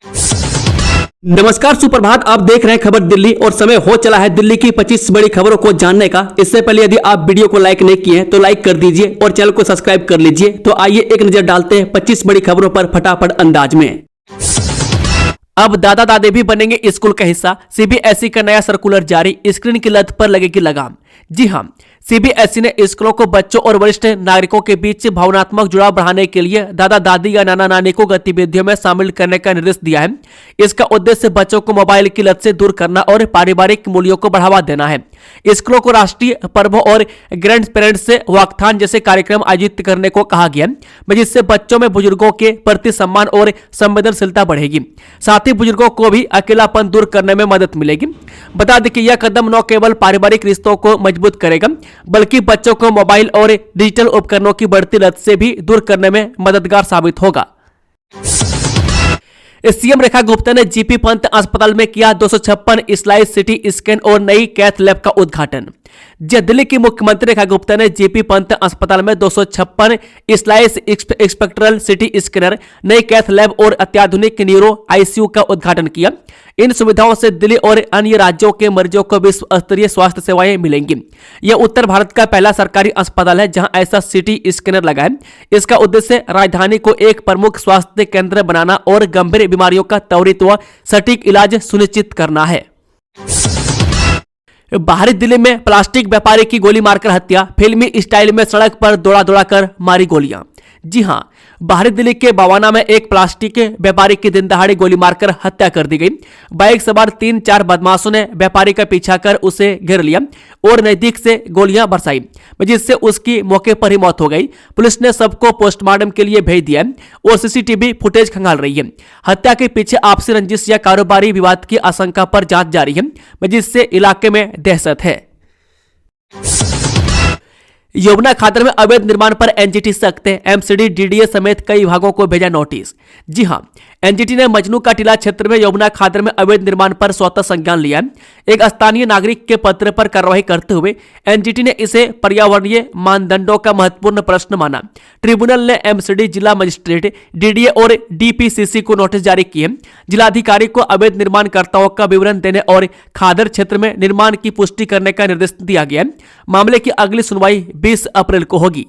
नमस्कार, सुप्रभात। आप देख रहे हैं खबर दिल्ली और समय हो चला है दिल्ली की 25 बड़ी खबरों को जानने का। इससे पहले यदि आप वीडियो को लाइक नहीं किए हैं तो लाइक कर दीजिए और चैनल को सब्सक्राइब कर लीजिए। तो आइए एक नजर डालते हैं 25 बड़ी खबरों पर फटाफट अंदाज में। अब दादा दादी भी बनेंगे स्कूल का हिस्सा। सीबीएसई का नया सर्कुलर जारी, स्क्रीन की लत पर लगेगी लगाम। जी हां, सीबीएसई ने स्कूलों को बच्चों और वरिष्ठ नागरिकों के बीच भावनात्मक जुड़ाव बढ़ाने के लिए दादा दादी या नाना नानी को गतिविधियों में शामिल करने का निर्देश दिया है। इसका उद्देश्य बच्चों को मोबाइल की लत से दूर करना और पारिवारिक मूल्यों को बढ़ावा देना है। स्कूलों को राष्ट्रीय पर्वों और ग्रैंड पेरेंट्स से वॉकथॉन जैसे कार्यक्रम आयोजित करने को कहा गया है, जिससे बच्चों में बुजुर्गों के प्रति सम्मान और संवेदनशीलता बढ़ेगी। साथ ही बुजुर्गों को भी अकेलापन दूर करने में मदद मिलेगी। बता दें कि यह कदम न केवल पारिवारिक रिश्तों को मजबूत करेगा, बल्कि बच्चों को मोबाइल और डिजिटल उपकरणों की बढ़ती लत से भी दूर करने में मददगार साबित होगा। सीएम रेखा गुप्ता ने जीपी पंत अस्पताल में किया 256 स्लाइस सिटी स्कैन और नई कैथ लैब का उद्घाटन। दिल्ली की मुख्यमंत्री रेखा गुप्ता ने जीपी पंत अस्पताल में 256 स्लाइस स्पेक्ट्रल सिटी स्कैनर, नई कैथ लैब और अत्याधुनिक न्यूरो आईसीयू का उद्घाटन किया। इन सुविधाओं से दिल्ली और अन्य राज्यों के मरीजों को विश्व स्तरीय स्वास्थ्य सेवाएं मिलेंगी। यह उत्तर भारत का पहला सरकारी अस्पताल है जहां ऐसा सिटी स्कैनर लगा है। इसका उद्देश्य राजधानी को एक प्रमुख स्वास्थ्य केंद्र बनाना और गंभीर बीमारियों का त्वरित व सटीक इलाज सुनिश्चित करना है। बाहरी दिल्ली में प्लास्टिक व्यापारी की गोली मारकर हत्या, फिल्मी स्टाइल में सड़क पर दौड़ा दौड़ा कर मारी गोलियां। जी हां, बाहरी दिल्ली के बवाना में एक प्लास्टिक व्यापारी की दिन दहाड़े गोली मारकर हत्या कर दी गई। बाइक सवार 3-4 बदमाशों ने व्यापारी का पीछा कर उसे घेर लिया और नजदीक से गोलियां बरसाई, जिससे उसकी मौके पर ही मौत हो गई। पुलिस ने सबको पोस्टमार्टम के लिए भेज दिया और सीसीटीवी फुटेज खंगाल रही है। हत्या के पीछे आपसी रंजिश या कारोबारी विवाद की आशंका पर जांच जारी है, जिससे इलाके में दहशत है। यमुना खातर में अवैध निर्माण पर एनजीटी सख्त है, एमसीडी डीडीए समेत कई विभागों को भेजा नोटिस। जी हां, एनजीटी ने मजनू का टीला क्षेत्र में यमुना खातर में अवैध निर्माण पर स्वतः संज्ञान लिया है। एक स्थानीय नागरिक के पत्र पर कार्रवाई करते हुए एनजीटी ने इसे पर्यावरणीय मानदंडों का महत्वपूर्ण प्रश्न माना। ट्रिब्यूनल ने एमसीडी, जिला मजिस्ट्रेट, डीडीए और डीपीसीसी को नोटिस जारी किए। जिलाधिकारी को अवैध निर्माणकर्ताओं का विवरण देने और खादर क्षेत्र में निर्माण की पुष्टि करने का निर्देश दिया गया। मामले की अगली सुनवाई 20 अप्रैल को होगी।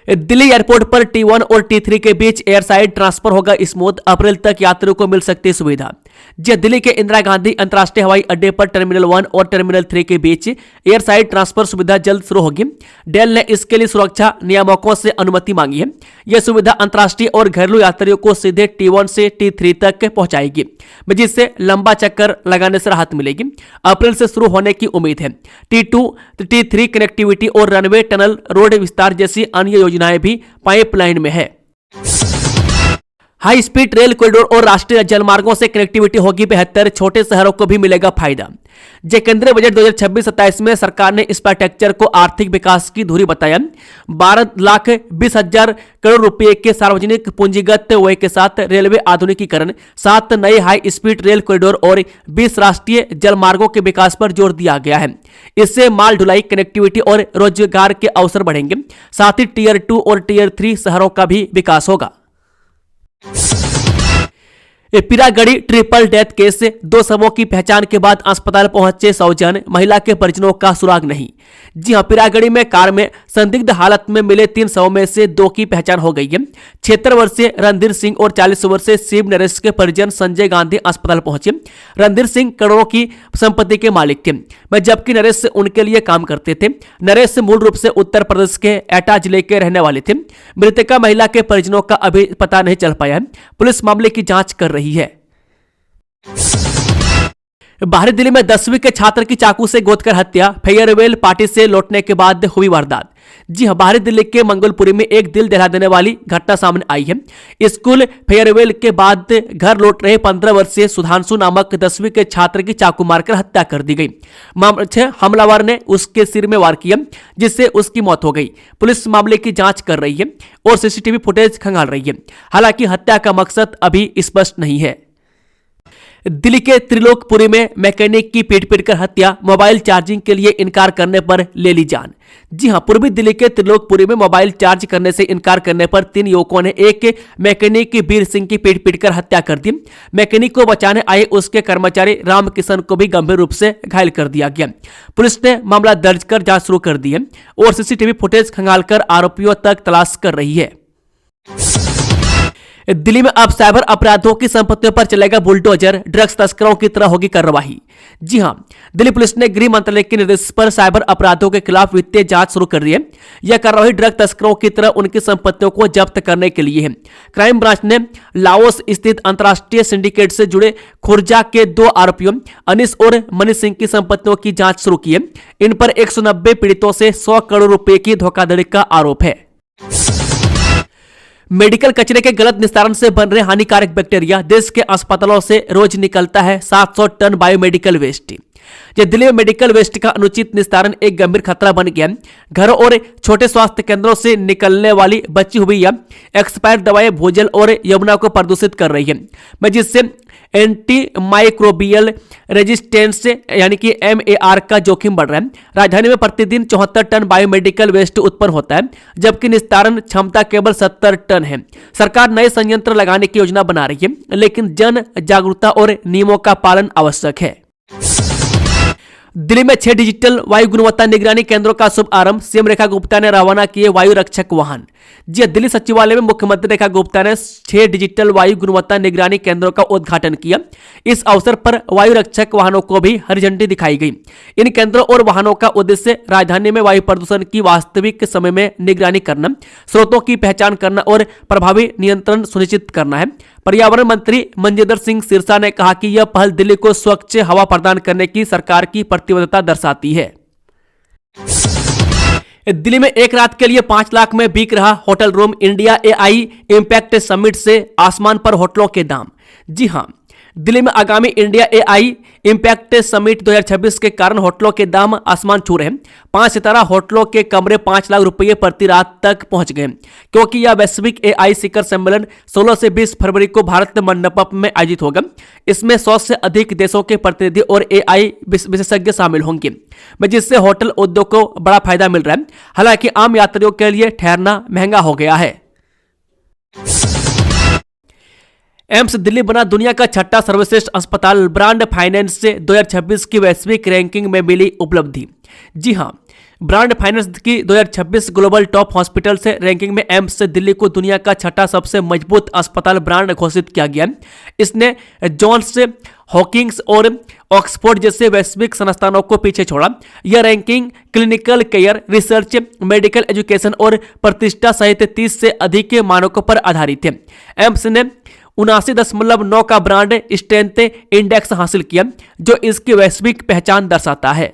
दिल्ली एयरपोर्ट पर T1 और T3 के बीच एयर साइड ट्रांसफर होगा स्मूथ, अप्रैल तक यात्रियों को मिल सकती है सुविधा। दिल्ली के इंदिरा गांधी अंतर्राष्ट्रीय हवाई अड्डे पर टर्मिनल 1 और टर्मिनल 3 के बीच एयर साइड ट्रांसफर सुविधा जल्द शुरू होगी। डेल ने इसके लिए सुरक्षा नियामकों से अनुमति मांगी है। यह सुविधा अंतर्राष्ट्रीय और घरेलू यात्रियों को सीधे T1 से T3 तक पहुंचाएगी, जिससे लंबा चक्कर लगाने से राहत मिलेगी। अप्रैल से शुरू होने की उम्मीद है। T2, T3 कनेक्टिविटी और रनवे, टनल, रोड विस्तार जैसी अन्य योजनाएं भी पाइपलाइन में है। हाई स्पीड रेल कॉरिडोर और राष्ट्रीय जलमार्गों से कनेक्टिविटी होगी बेहतर, छोटे शहरों को भी मिलेगा फायदा। केंद्रीय बजट 2026-27 में सरकार ने इंफ्रास्ट्रक्चर को आर्थिक विकास की धुरी बताया। 12,20,000 करोड़ रुपए के सार्वजनिक पूंजीगत व्यय के साथ रेलवे आधुनिकीकरण, 7 नए हाई स्पीड रेल कॉरिडोर और 20 राष्ट्रीय जलमार्गों के विकास पर जोर दिया गया है। इससे माल ढुलाई, कनेक्टिविटी और रोजगार के अवसर बढ़ेंगे। साथ ही टीयर 2 और टीयर 3 शहरों का भी विकास होगा। पीरागढ़ी ट्रिपल डेथ केस से 2 शवों की पहचान के बाद अस्पताल पहुंचे 100 जन, महिला के परिजनों का सुराग नहीं। जी हां, पीरागढ़ी में कार में संदिग्ध हालत में मिले 3 शवों में से 2 की पहचान हो गई है। 76 वर्षीय रणधीर सिंह और 40 वर्षीय शिव नरेश के परिजन संजय गांधी अस्पताल पहुंचे। रणधीर सिंह करोड़ों की संपत्ति के मालिक थे, जबकि नरेश उनके लिए काम करते थे। नरेश मूल रूप से उत्तर प्रदेश के एटा जिले के रहने वाले थे। मृतका महिला के परिजनों का अभी पता नहीं चल पाया है। पुलिस मामले की जांच कर रही है। बाहरी दिल्ली में 10वीं के छात्र की चाकू से गोदकर हत्या, फेयरवेल पार्टी से लौटने के बाद हुई वारदात। जी हां, बाहरी दिल्ली के मंगलपुरी में एक दिल दहला देने वाली घटना सामने आई है। स्कूल फेयरवेल के बाद घर लौट रहे 15 वर्षीय सुधांशु नामक 10वीं के छात्र की चाकू मारकर हत्या कर दी गई। हमलावर ने उसके सिर में वार किया, जिससे उसकी मौत हो गई। पुलिस मामले की जांच कर रही है और सीसीटीवी फुटेज खंगाल रही है। हालांकि हत्या का मकसद अभी स्पष्ट नहीं है। दिल्ली के त्रिलोकपुरी में मैकेनिक की पीट पीटकर हत्या, मोबाइल चार्जिंग के लिए इनकार करने पर ले ली जान। जी हां, पूर्वी दिल्ली के त्रिलोकपुरी में मोबाइल चार्ज करने से इनकार करने पर 3 युवकों ने एक मैकेनिक वीर सिंह की पीट पीटकर हत्या कर दी। मैकेनिक को बचाने आए उसके कर्मचारी रामकिशन को भी गंभीर रूप से घायल कर दिया गया। पुलिस ने मामला दर्ज कर जांच शुरू कर दी है और सीसीटीवी फुटेज खंगालकर आरोपियों तक तलाश कर रही है। दिल्ली में अब साइबर अपराधों की संपत्तियों पर चलेगा बुलडोजर, ड्रग्स तस्करों की तरह होगी कार्रवाई। जी हां, दिल्ली पुलिस ने गृह मंत्रालय के निर्देश पर साइबर अपराधों के खिलाफ वित्तीय जांच शुरू कर दी है। यह कार्रवाई ड्रग तस्करों की तरह उनकी संपत्तियों को जब्त करने के लिए है। क्राइम ब्रांच ने लाओस स्थित अंतर्राष्ट्रीय सिंडिकेट से जुड़े खुर्जा के 2 आरोपियों अनिश और मनीष सिंह की संपत्तियों की जांच शुरू की है। इन पर 190 पीड़ितों से 100 करोड़ रुपए की धोखाधड़ी का आरोप है। मेडिकल कचरे के गलत निस्तारण से बन रहे हानिकारक बैक्टीरिया, देश के अस्पतालों से रोज निकलता है 700 टन बायोमेडिकल वेस्ट। दिल्ली में मेडिकल वेस्ट का अनुचित निस्तारण एक गंभीर खतरा बन गया। घरों और छोटे स्वास्थ्य केंद्रों से निकलने वाली बची हुई या एक्सपायर दवाएं भूजल और यमुना को प्रदूषित कर रही है, जिससे एंटी माइक्रोबियल रेजिस्टेंस यानी कि MAR का जोखिम बढ़ रहा है। राजधानी में प्रतिदिन 74 टन बायोमेडिकल वेस्ट उत्पन्न होता है, जबकि निस्तारण क्षमता केवल 70 टन है। सरकार नए संयंत्र लगाने की योजना बना रही है, लेकिन जन जागरूकता और नियमों का पालन आवश्यक है। दिल्ली में 6 डिजिटल वायु गुणवत्ता निगरानी केंद्रों का शुभ आरंभ, सीएम रेखा गुप्ता ने रवाना किए वायु रक्षक वाहन। जी, दिल्ली सचिवालय में मुख्यमंत्री रेखा गुप्ता ने 6 डिजिटल वायु गुणवत्ता निगरानी केंद्रों का उद्घाटन किया। इस अवसर पर वायु रक्षक वाहनों को भी हरी झंडी दिखाई गई। इन केंद्रों और वाहनों का उद्देश्य राजधानी में वायु प्रदूषण की वास्तविक समय में निगरानी करना, स्रोतों की पहचान करना और प्रभावी नियंत्रण सुनिश्चित करना है। पर्यावरण मंत्री मनजिंदर सिंह सिरसा ने कहा कि यह पहल दिल्ली को स्वच्छ हवा प्रदान करने की सरकार की प्रतिबद्धता दर्शाती है। दिल्ली में एक रात के लिए 5 लाख में बिक रहा hotel room, India AI impact summit से आसमान पर होटलों के दाम। जी हां, दिल्ली में आगामी इंडिया AI इंपैक्ट समिट 2026 के कारण होटलों के दाम आसमान छू रहे हैं। 5 सितारा होटलों के कमरे 5 लाख रुपये प्रति रात तक पहुंच गए, क्योंकि यह वैश्विक AI शिखर सम्मेलन 16 से 20 फरवरी को भारत मंडपम में आयोजित होगा। इसमें 100 से अधिक देशों के प्रतिनिधि और AI विशेषज्ञ शामिल होंगे, जिससे होटल उद्योग को बड़ा फायदा मिल रहा है। हालांकि आम यात्रियों के लिए ठहरना महंगा हो गया है। एम्स दिल्ली बना दुनिया का 6ठा सर्वश्रेष्ठ अस्पताल, ब्रांड फाइनेंस से 2026 की वैश्विक रैंकिंग में मिली उपलब्धि। जी हां, ब्रांड फाइनेंस की 2026 ग्लोबल टॉप हॉस्पिटल से रैंकिंग में एम्स से दिल्ली को दुनिया का 6ठा सबसे मजबूत अस्पताल ब्रांड घोषित किया गया। इसने जॉन्स हॉकिंस और ऑक्सफोर्ड जैसे वैश्विक संस्थानों को पीछे छोड़ा। यह ranking clinical care, research, medical education और प्रतिष्ठा सहित 30 से अधिक मानकों पर आधारित है। एम्स ने 79.9 का ब्रांड स्ट्रेंथ इंडेक्स हासिल किया, जो इसकी वैश्विक पहचान दर्शाता है।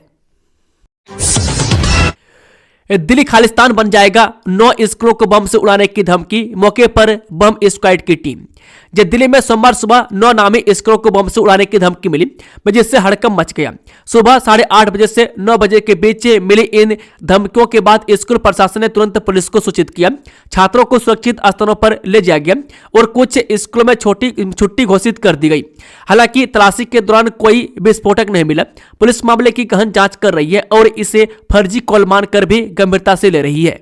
दिल्ली खालिस्तान बन जाएगा, 9 स्कूलों को बम से उड़ाने की धमकी, मौके पर बम स्क्वाड की टीम। दिल्ली में सोमवार सुबह 9 नामी स्कूलों को बम से उड़ाने की धमकी मिली, जिससे हड़कंप मच गया। सुबह 8:30 बजे से 9 बजे के बीच मिली इन धमकियों के बाद स्कूल प्रशासन ने तुरंत पुलिस को सूचित किया। छात्रों को सुरक्षित स्थानों पर ले जाया गया और कुछ स्कूलों में छुट्टी घोषित कर दी गई। हालांकि तलाशी के दौरान कोई विस्फोटक नहीं मिला। पुलिस मामले की गहन जांच कर रही है और इसे फर्जी कॉल मानकर भी गंभीरता से ले रही है।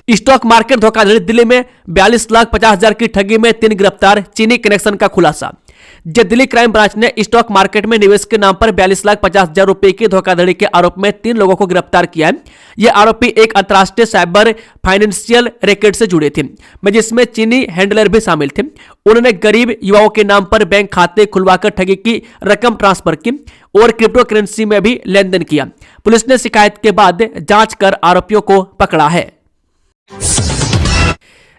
स्टॉक मार्केट धोखाधड़ी, दिल्ली में 42,50,000 की ठगी में 3 गिरफ्तार, चीनी कनेक्शन का खुलासा। दिल्ली क्राइम ब्रांच ने स्टॉक मार्केट में निवेश के नाम पर 42,50,000 रुपए की धोखाधड़ी के आरोप में 3 लोगों को गिरफ्तार किया है। ये आरोपी एक अंतर्राष्ट्रीय साइबर फाइनेंशियल रैकेट से जुड़े थे, जिसमें चीनी हैंडलर भी शामिल थे। उन्होंने गरीब युवाओं के नाम पर बैंक खाते खुलवाकर ठगी की रकम ट्रांसफर की और क्रिप्टो करेंसी में भी लेन देन किया। पुलिस ने शिकायत के बाद जांच कर आरोपियों को पकड़ा है।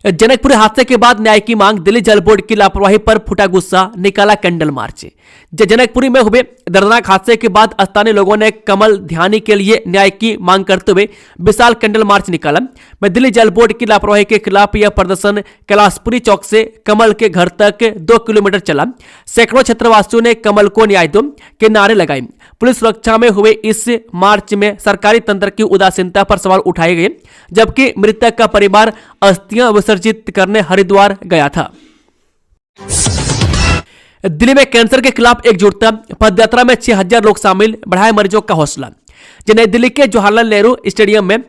जनकपुरी हादसे के बाद न्याय की मांग, दिल्ली जल बोर्ड की लापरवाही पर फूटा गुस्सा, निकाला कैंडल मार्च। जनकपुरी में हुए दर्दनाक हादसे के बाद स्थानीय लोगों ने कमल ध्यानी के लिए न्याय की मांग करते हुए विशाल कैंडल मार्च निकाला। दिल्ली जल बोर्ड की लापरवाही के खिलाफ यह प्रदर्शन कैलाशपुरी चौक से कमल के घर तक 2 किलोमीटर चला। सैकड़ों क्षेत्रवासियों ने कमल को न्याय दो के नारे लगाए। पुलिस सुरक्षा में हुए इस मार्च में सरकारी तंत्र की उदासीनता पर सवाल उठाए गए, जबकि मृतक का परिवार अस्थियां विसर्जित करने हरिद्वार गया था। दिल्ली में कैंसर के खिलाफ एकजुटता, पदयात्रा में 6000 लोग शामिल, बढ़ाए मरीजों का हौसला। नई दिल्ली के जवाहरलाल नेहरू स्टेडियम में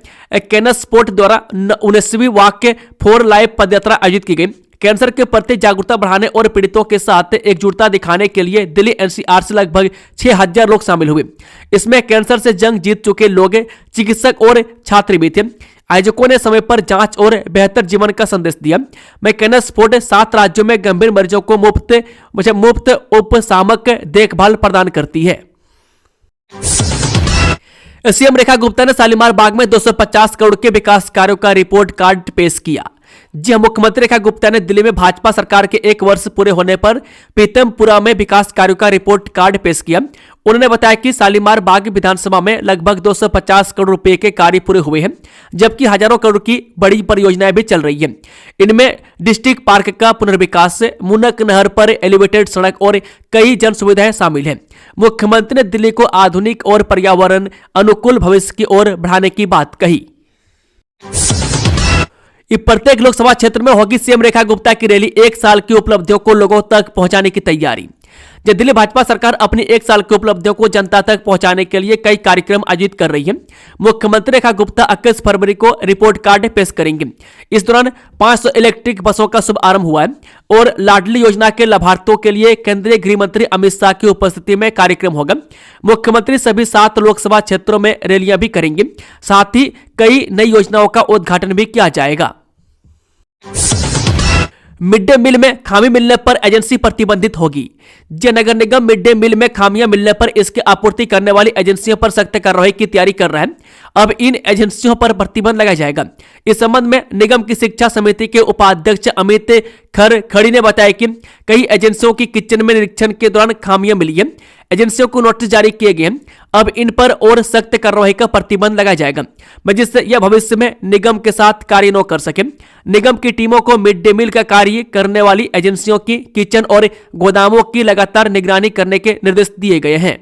कैनस स्पोर्ट द्वारा 19वीं वॉक फॉर लाइफ पदयात्रा आयोजित की गई। कैंसर के प्रति जागरूकता बढ़ाने और पीड़ितों के साथ एकजुटता दिखाने के लिए दिल्ली एनसीआर से लगभग 6000 लोग शामिल हुए। इसमें कैंसर से जंग जीत चुके लोग, चिकित्सक और छात्र भी थे। आयोजकों ने समय पर जांच और बेहतर जीवन का संदेश दिया। मैकेनस स्पोर्ट 7 राज्यों में गंभीर मरीजों को मुफ्त उपशामक देखभाल प्रदान करती है। सीएम रेखा गुप्ता ने शालीमार बाग में 250 करोड़ के विकास कार्यों का रिपोर्ट कार्ड पेश किया। जी, मुख्यमंत्री रेखा गुप्ता ने दिल्ली में भाजपा सरकार के 1 वर्ष पूरे होने पर पीतमपुरा में विकास कार्यों का रिपोर्ट कार्ड पेश किया। उन्होंने बताया कि शालीमार बाग विधानसभा में लगभग 250 करोड़ रुपए के कार्य पूरे हुए हैं, जबकि हजारों करोड़ की बड़ी परियोजनाएं भी चल रही हैं। इनमें डिस्ट्रिक्ट पार्क का पुनर्विकास, मुनक नहर पर एलिवेटेड सड़क और कई जन सुविधाएं शामिल हैं। मुख्यमंत्री ने दिल्ली को आधुनिक और पर्यावरण अनुकूल भविष्य की ओर बढ़ाने की बात कही। प्रत्येक लोकसभा क्षेत्र में होगी सीएम रेखा गुप्ता की रैली, 1 साल की उपलब्धियों को लोगों तक पहुंचाने की तैयारी। जब दिल्ली भाजपा सरकार अपनी 1 साल की उपलब्धियों को जनता तक पहुंचाने के लिए कई कार्यक्रम आयोजित कर रही है। मुख्यमंत्री रेखा गुप्ता 21 फरवरी को रिपोर्ट कार्ड पेश करेंगे। इस दौरान 500 इलेक्ट्रिक बसों का शुभारंभ हुआ है और लाडली योजना के लाभार्थियों के लिए केंद्रीय गृह मंत्री अमित शाह की उपस्थिति में कार्यक्रम होगा। मुख्यमंत्री सभी 7 लोकसभा क्षेत्रों में रैलियां भी करेंगे। साथ ही कई नई योजनाओं का उद्घाटन भी किया जाएगा। मिड डे मील में खामी मिलने पर एजेंसी प्रतिबंधित होगी। नगर निगम मिड डे मील में खामियां मिलने पर इसकी आपूर्ति करने वाली एजेंसियों पर सख्त कार्रवाई की तैयारी कर रहा है। अब इन एजेंसियों पर प्रतिबंध लगाया जाएगा। इस संबंध में निगम की शिक्षा समिति के उपाध्यक्ष अमित खड़ी ने बताया कि कई एजेंसियों की किचन में निरीक्षण के दौरान खामियां मिली है। एजेंसियों को नोटिस जारी किए गए हैं। अब इन पर और सख्त कार्रवाई का प्रतिबंध लगाया जाएगा, जिससे यह भविष्य में निगम के साथ कार्य न कर सके। निगम की टीमों को मिड डे मील का कार्य करने वाली एजेंसियों की किचन और गोदामों की लगातार निगरानी करने के निर्देश दिए गए हैं।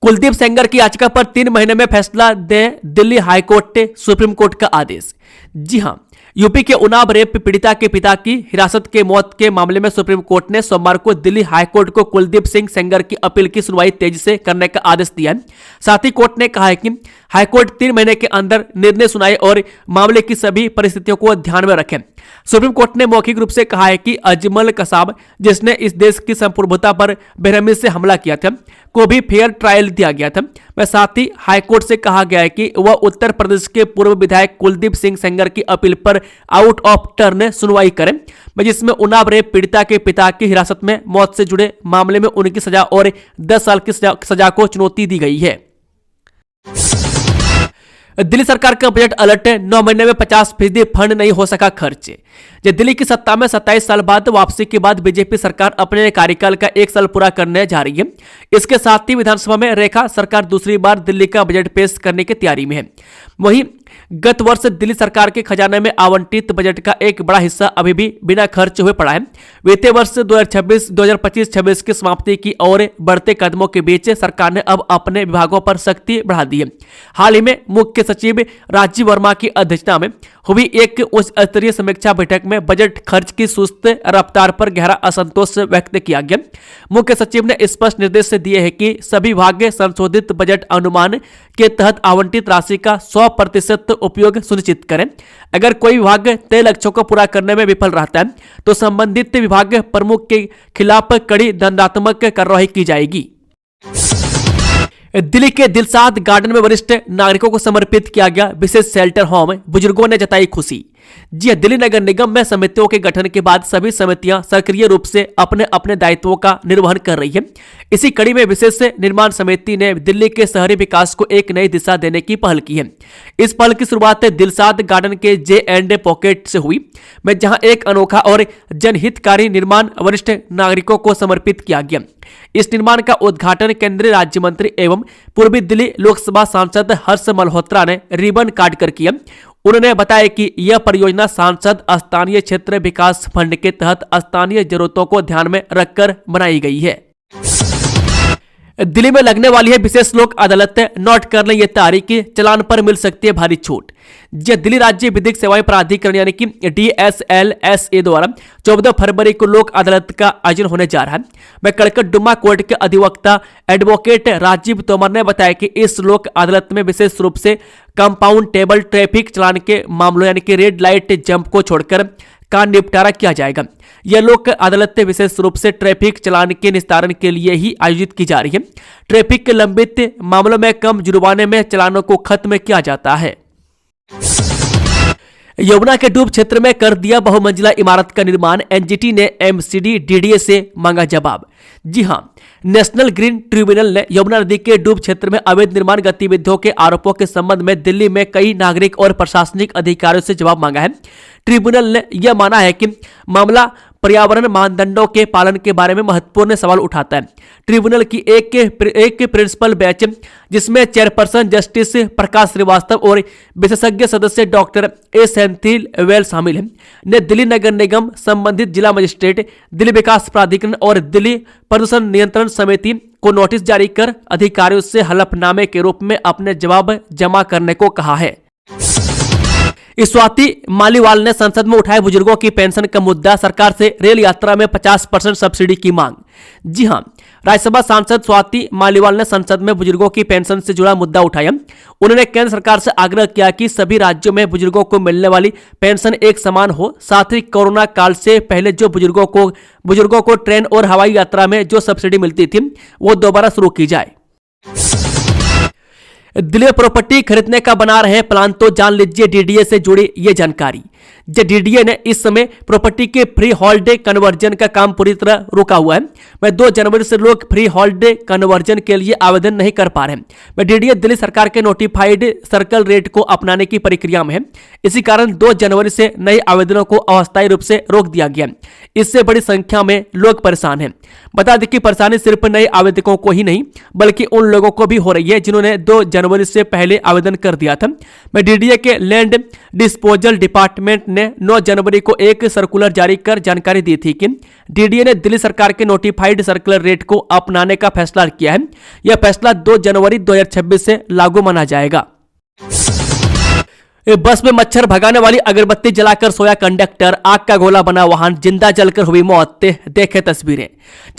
कुलदीप सेंगर की याचिका पर 3 महीने में फैसला दे दिल्ली हाईकोर्ट ने सुप्रीम कोर्ट का आदेश। जी हां, यूपी के उन्नाव रेप पीड़िता के पिता की हिरासत के मौत के मामले में सुप्रीम कोर्ट ने सोमवार को दिल्ली हाईकोर्ट को कुलदीप सिंह सेंगर की अपील की सुनवाई तेजी से करने का आदेश दिया है। साथ ही कोर्ट ने कहा है कि हाईकोर्ट 3 महीने के अंदर निर्णय सुनाए और मामले की सभी परिस्थितियों को ध्यान में रखें। सुप्रीम कोर्ट ने मौखिक रूप से कहा है कि अजमल कसाब, जिसने इस देश की संप्रभुता पर बेरहमी से हमला किया था, को भी फेयर ट्रायल दिया गया था। वह साथ ही हाईकोर्ट से कहा गया है कि वह उत्तर प्रदेश के पूर्व विधायक कुलदीप सिंह सेंगर की अपील पर आउट ऑफ टर्न सुनवाई करें, जिसमें उन्नाव रेप पीड़िता के पिता की हिरासत में मौत से जुड़े मामले में उनकी सजा और 10 साल की सजा को चुनौती दी गई है। दिल्ली सरकार का बजट अलर्ट, 9 महीने में 50% फंड नहीं हो सका खर्च। दिल्ली की सत्ता में 27 साल बाद वापसी के बाद बीजेपी सरकार अपने कार्यकाल का 1 साल पूरा करने जा रही है। इसके साथ ही विधानसभा में रेखा सरकार दूसरी बार दिल्ली का बजट पेश करने की तैयारी में है। वहीं गत वर्ष दिल्ली सरकार के खजाने में आवंटित बजट का एक बड़ा हिस्सा अभी भी बिना खर्च हुए पड़ा है। वित्तीय वर्ष 2025-26 की समाप्ति की ओर बढ़ते कदमों के बीच सरकार ने अब अपने विभागों पर सख्ती बढ़ा दी है। हाल ही में मुख्य सचिव राजीव वर्मा की अध्यक्षता में हुई एक उच्च स्तरीय समीक्षा बैठक में बजट खर्च की सुस्त रफ्तार पर गहरा असंतोष व्यक्त किया गया। मुख्य सचिव ने स्पष्ट निर्देश दिए हैं कि सभी विभाग संशोधित बजट अनुमान के तहत आवंटित राशि का 100% उपयोग सुनिश्चित करें। अगर कोई विभाग तय लक्ष्यों को पूरा करने में विफल रहता है तो संबंधित विभाग प्रमुख के खिलाफ कड़ी दंडात्मक कार्रवाई की जाएगी। दिल्ली के दिलशाद गार्डन में वरिष्ठ नागरिकों को समर्पित किया गया विशेष शेल्टर होम, बुजुर्गों ने जताई खुशी। जी, दिल्ली नगर निगम में समितियों के गठन के बाद सभी समितियां सक्रिय रूप से अपने अपने दायित्वों का निर्वहन कर रही है। इसी कड़ी में विशेष निर्माण समिति ने दिल्ली के शहरी विकास को एक नई दिशा देने की पहल की है। इस पहल की शुरुआत दिलशाद गार्डन के J&A पॉकेट से हुई, में जहां एक अनोखा और जनहितकारी निर्माण वरिष्ठ नागरिकों को समर्पित किया गया। इस निर्माण का उद्घाटन केंद्रीय राज्य मंत्री एवं पूर्वी दिल्ली लोकसभा सांसद हर्ष मल्होत्रा ने रिबन काट कर किया। उन्होंने बताया कि यह परियोजना सांसद स्थानीय क्षेत्र विकास फंड के तहत स्थानीय जरूरतों को ध्यान में रखकर बनाई गई है। दिल्ली में लगने वाली है विशेष लोक अदालत। नोट कर लें ये तारीख, चलान पर मिल सकती है भारी छूट। दिल्ली राज्य विधिक सेवाएं प्राधिकरण यानी कि DSLSA द्वारा 14 फरवरी को लोक अदालत का आयोजन होने जा रहा है। मैं कड़कड़डुमा कोर्ट के अधिवक्ता एडवोकेट राजीव तोमर ने बताया कि इस लोक अदालत में विशेष रूप से कंपाउंड टेबल ट्रैफिक चलान के मामलों यानी कि रेड लाइट जंप को छोड़कर का निपटारा किया जाएगा। यह लोक अदालत विशेष रूप से ट्रैफिक चालान के निस्तारण के लिए ही आयोजित की जा रही है। ट्रैफिक के लंबित मामलों में कम जुर्माने में चालानों को खत्म किया जाता है। यमुना के डूब क्षेत्र में कर दिया बहुमंजिला इमारत का निर्माण। एनजीटी ने MCD DDA से मांगा जवाब। जी हां, नेशनल ग्रीन ट्रिब्यूनल ने यमुना नदी के डूब क्षेत्र में अवैध निर्माण गतिविधियों के आरोपों के संबंध में दिल्ली में कई नागरिक और प्रशासनिक अधिकारियों से जवाब मांगा है। ट्रिब्यूनल ने यह माना है कि मामला पर्यावरण मानदंडों के पालन के बारे में महत्वपूर्ण सवाल उठाता है। ट्रिब्यूनल की एक प्रिंसिपल बेंच जिसमें चेयरपर्सन जस्टिस प्रकाश श्रीवास्तव और विशेषज्ञ सदस्य डॉक्टर ए सेंथिल वेल शामिल हैं, ने दिल्ली नगर निगम, संबंधित जिला मजिस्ट्रेट, दिल्ली विकास प्राधिकरण और दिल्ली प्रदूषण नियंत्रण समिति को नोटिस जारी कर अधिकारियों से हलफनामे के रूप में अपने जवाब जमा करने को कहा है। स्वाति मालीवाल ने संसद में उठाए बुजुर्गों की पेंशन का मुद्दा। सरकार से रेल यात्रा में 50% सब्सिडी की मांग। जी हां, राज्यसभा सांसद स्वाति मालीवाल ने संसद में बुजुर्गों की पेंशन से जुड़ा मुद्दा उठाया। उन्होंने केंद्र सरकार से आग्रह किया कि सभी राज्यों में बुजुर्गों को मिलने वाली पेंशन एक समान हो। साथ ही कोरोना काल से पहले जो बुजुर्गों को ट्रेन और हवाई यात्रा में जो सब्सिडी मिलती थी वो दोबारा शुरू की जाए। दिल्ली में प्रॉपर्टी खरीदने का बना रहे प्लान, तो जान लीजिए DDA से जुड़ी ये जानकारी। DDA ने इस समय प्रॉपर्टी के फ्री होल्ड कन्वर्जन का काम पूरी तरह रुका हुआ है। मैं 2 जनवरी से लोग फ्री होल्ड कन्वर्जन के लिए आवेदन नहीं कर पा रहे हैं। मैं DDA दिल्ली सरकार के नोटिफाइड सर्कल रेट को अपनाने की प्रक्रिया में है। इसी कारण 2 जनवरी से नए आवेदनों को अस्थायी रूप से रोक दिया गया। इससे बड़ी संख्या में लोग परेशान हैं। बता दें कि परेशानी सिर्फ नए आवेदकों को ही नहीं बल्कि उन लोगों को भी हो रही है जिन्होंने 2 जनवरी से पहले आवेदन कर दिया था। मैं DDA के लैंड डिस्पोजल डिपार्टमेंट ने 9 जनवरी को एक सर्कुलर जारी कर जानकारी दी थी कि DDA ने दिल्ली सरकार के नोटिफाइड सर्कुलर रेट को अपनाने का फैसला किया है। यह फैसला 2 जनवरी 2026 से लागू माना जाएगा। बस में मच्छर भगाने वाली अगरबत्ती जलाकर सोया कंडक्टर, आग का गोला बना वाहन, जिंदा जलकर हुई मौत। देखें तस्वीरें।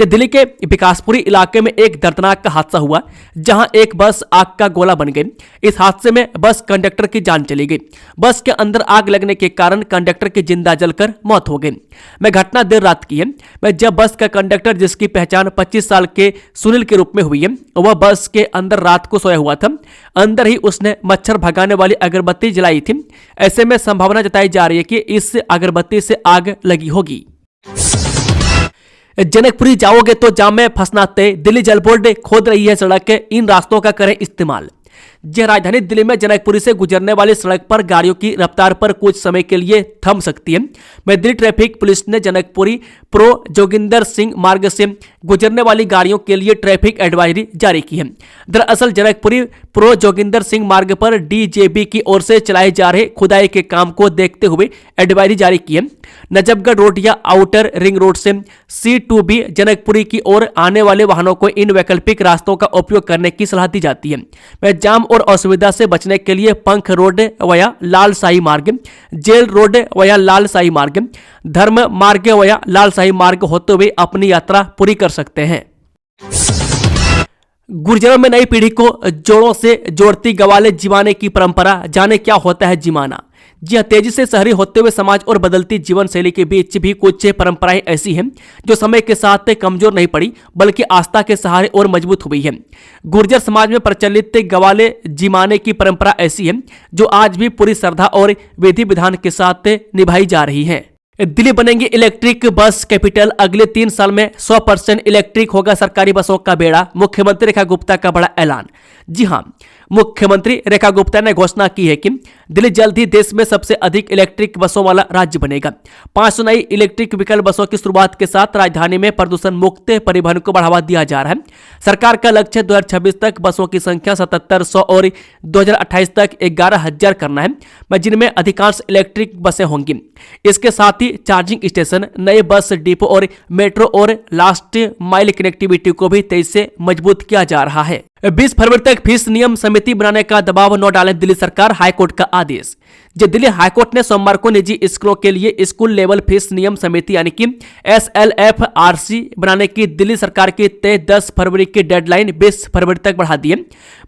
दिल्ली के विकासपुरी इलाके में एक दर्दनाक हादसा हुआ जहां एक बस आग का गोला बन गई। इस हादसे में बस कंडक्टर की जान चली गई। बस के अंदर आग लगने के कारण कंडक्टर की जिंदा जलकर मौत हो गई। मैं घटना देर रात की है। मैं जब बस का कंडक्टर, जिसकी पहचान 25 साल के सुनील के रूप में हुई है, वह बस के अंदर रात को सोया हुआ था। अंदर ही उसने मच्छर भगाने वाली अगरबत्ती जलाई थी। ऐसे में संभावना जताई जा रही है कि इस अगरबत्ती से आग लगी होगी। जनकपुरी जाओगे तो जाम में फंसना तय। दिल्ली जल बोर्ड खोद रही है सड़क, इन रास्तों का करें इस्तेमाल। राजधानी दिल्ली में जनकपुरी से गुजरने वाली सड़क पर गाड़ियों की रफ्तार पर कुछ समय के लिए थम सकती है। दिल्ली ट्रैफिक पुलिस ने जनकपुरी प्रो जोगिंदर सिंह मार्ग से गुजरने वाली गाड़ियों के लिए ट्रैफिक एडवाइजरी जारी की है। दरअसल जनकपुरी प्रो जोगिंदर सिंह मार्ग पर DJB की ओर से चलाए जा रहे खुदाई के काम को देखते हुए एडवाइजरी जारी की है। नजफगढ़ रोड या आउटर रिंग रोड से C2B जनकपुरी की ओर आने वाले वाहनों को इन वैकल्पिक रास्तों का उपयोग करने की सलाह दी जाती है। जाम और असुविधा से बचने के लिए पंख रोड वया लाल शाही मार्ग, जेल रोड वया लाल शाही मार्ग, धर्म मार्ग वया लाल शाही मार्ग होते हुए अपनी यात्रा पूरी कर सकते हैं। गुर्जरों में नई पीढ़ी को जोड़ों से जोड़ती गवाले जिमाने की परंपरा, जाने क्या होता है जिमाना। जी हाँ, तेजी से शहरी होते हुए समाज और बदलती जीवन शैली के बीच भी कुछ परंपराएं ऐसी हैं जो समय के साथ कमजोर नहीं पड़ी बल्कि आस्था के सहारे और मजबूत हुई है। गुर्जर समाज में प्रचलित गवाले जिमाने की परंपरा ऐसी है जो आज भी पूरी श्रद्धा और विधि विधान के साथ निभाई जा रही है। दिल्ली बनेंगी इलेक्ट्रिक बस कैपिटल, अगले 3 साल में 100% इलेक्ट्रिक होगा सरकारी बसों का बेड़ा। मुख्यमंत्री रेखा गुप्ता का बड़ा ऐलान। जी हां, मुख्यमंत्री रेखा गुप्ता ने घोषणा की है कि दिल्ली जल्द ही देश में सबसे अधिक इलेक्ट्रिक बसों वाला राज्य बनेगा। 500 नई इलेक्ट्रिक व्हीकल बसों की शुरुआत के साथ राजधानी में प्रदूषण मुक्त परिवहन को बढ़ावा दिया जा रहा है। सरकार का लक्ष्य 2026 तक बसों की संख्या 7700 और 2028 तक 11,000 करना है, जिनमें अधिकांश इलेक्ट्रिक बसें होंगी। इसके साथ ही चार्जिंग स्टेशन, नए बस डिपो और मेट्रो और लास्ट माइल कनेक्टिविटी को भी तेजी से मजबूत किया जा रहा है। 20 फरवरी तक फीस नियम समिति बनाने का दबाव न डालें दिल्ली सरकार, हाईकोर्ट का आदेश। दिल्ली हाईकोर्ट ने सोमवार को निजी स्कूलों के लिए स्कूल लेवल फीस नियम समिति यानी कि SLFRC बनाने की दिल्ली सरकार की तय 10 फरवरी की डेडलाइन 20 फरवरी तक बढ़ा दी है।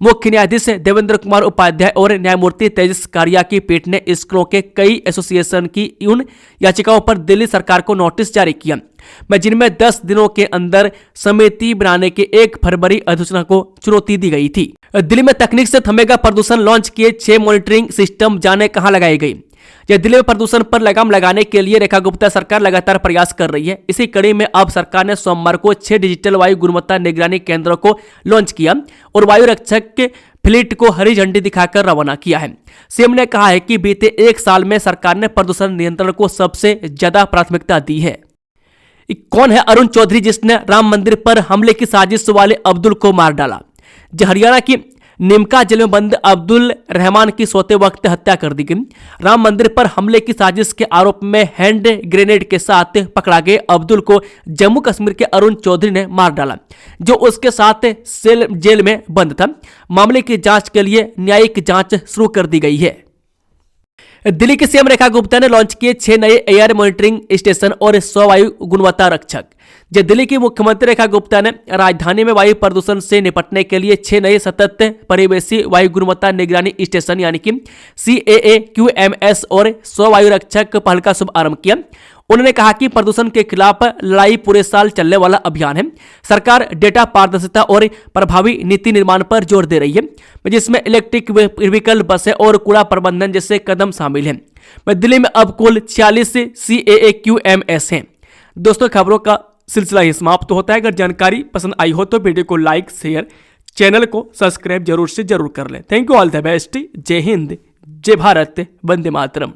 मुख्य न्यायाधीश देवेंद्र कुमार उपाध्याय और न्यायमूर्ति तेजस कारिया की पीठ ने स्कूलों के कई एसोसिएशन की उन याचिकाओं पर दिल्ली सरकार को नोटिस जारी किया, जिनमें 10 दिनों के अंदर समिति बनाने के 1 फरवरी अधिसूचना को चुनौती दी गई थी। दिल्ली में तकनीक से थमेगा प्रदूषण, लॉन्च किए 6 मॉनिटरिंग सिस्टम, जाने कहां लगाई गई। दिल्ली में प्रदूषण पर लगाम लगाने के लिए रेखा गुप्ता सरकार लगातार प्रयास कर रही है। इसी कड़ी में अब सरकार ने सोमवार को 6 डिजिटल वायु गुणवत्ता निगरानी केंद्रों को लॉन्च किया और वायु रक्षक के फ्लीट को हरी झंडी दिखाकर रवाना किया है। सीएम ने कहा है कि बीते 1 साल में सरकार ने प्रदूषण नियंत्रण को सबसे ज्यादा प्राथमिकता दी है। कौन है अरुण चौधरी जिसने राम मंदिर पर हमले की साजिश वाले अब्दुल को मार डाला। हरियाणा की निमका जेल में बंद अब्दुल रहमान की सोते वक्त हत्या कर दी गई। राम मंदिर पर हमले की साजिश के आरोप में हैंड ग्रेनेड के साथ पकड़ा गए अब्दुल को जम्मू कश्मीर के अरुण चौधरी ने मार डाला, जो उसके साथ जेल में बंद था। मामले की जांच के लिए न्यायिक जांच शुरू कर दी गई है। दिल्ली की सीएम रेखा गुप्ता ने लॉन्च किए 6 नए एयर मॉनिटरिंग स्टेशन और 100 वायु गुणवत्ता रक्षक। दिल्ली की मुख्यमंत्री रेखा गुप्ता ने राजधानी में वायु प्रदूषण से निपटने के लिए 6 नए सतत परिवेशी वायु गुणवत्ता निगरानी स्टेशन यानी कि CAAQMS और 100 वायु रक्षक पहल का शुभारंभ किया। उन्होंने कहा कि प्रदूषण के खिलाफ लड़ाई पूरे साल चलने वाला अभियान है। सरकार डेटा पारदर्शिता और प्रभावी नीति निर्माण पर जोर दे रही है, जिसमें इलेक्ट्रिक व्हीकल बसें और कूड़ा प्रबंधन जैसे कदम शामिल हैं। दिल्ली में अब कुल 46 CAAQMS हैं। दोस्तों, खबरों का सिलसिला ही समाप्त होता है। अगर जानकारी पसंद आई हो तो वीडियो को लाइक, शेयर, चैनल को सब्सक्राइब जरूर से जरूर कर लें। Thank you, all the best. जय हिंद, जय भारत, वंदे मातरम।